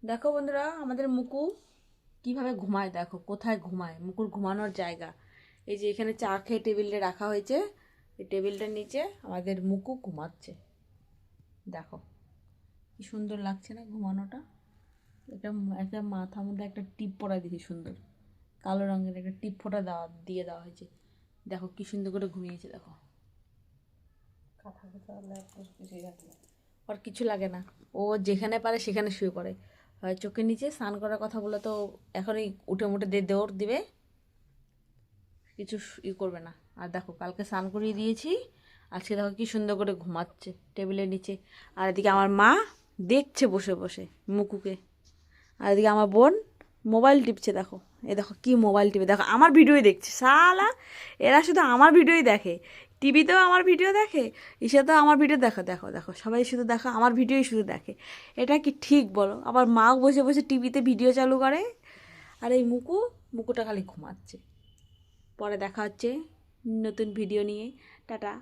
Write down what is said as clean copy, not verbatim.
দেখো বন্ধুরা, আমাদের মুকু কিভাবে ঘুমায়। দেখো কোথায় ঘুমায়, মুকুর ঘুমানোর জায়গা। এই যে এখানে চা খেয়ে টেবিলে রাখা হয়েছে, এই টেবিলটার নিচে আমাদের মুকু ঘুমাচ্ছে। দেখো কি সুন্দর লাগছে না ঘুমানোটা। এটা একটা মাথার মধ্যে একটা টিপ পরা দিয়েছে, সুন্দর কালো রঙের একটা টিপ ফোঁটা দেওয়া হয়েছে। দেখো কি সুন্দর করে ঘুমিয়েছে। দেখো ওর কিছু লাগে না, ও যেখানে পারে সেখানে শুয়ে পড়ে। হয় চোখের নিচে স্নান করার কথা বলে তো এখনই উঠে মুঠে দৌড় দিবে, কিছু করবে না। আর দেখো কালকে স্নান করিয়ে দিয়েছি, আজকে দেখো কি সুন্দর করে ঘুমাচ্ছে টেবিলের নিচে। আর এদিকে আমার মা দেখছে বসে বসে মুকুকে। আর এদিকে আমার বোন মোবাইল টিপছে। দেখো এ দেখো কি মোবাইল টিপে, দেখো আমার ভিডিওই দেখছে শালা। এরা শুধু আমার ভিডিওই দেখে, টিভিতেও আমার ভিডিও দেখে, ইসেতেও আমার ভিডিও। দেখো দেখো দেখো সবাই শুধু দেখো আমার ভিডিওই শুধু দেখে। এটা কি ঠিক বলো? আবার মাও বসে বসে টিভিতে ভিডিও চালু করে, আর এই মুকুটা খালি ঘুমাচ্ছে। পরে দেখা হচ্ছে নতুন ভিডিও নিয়ে। টাটা।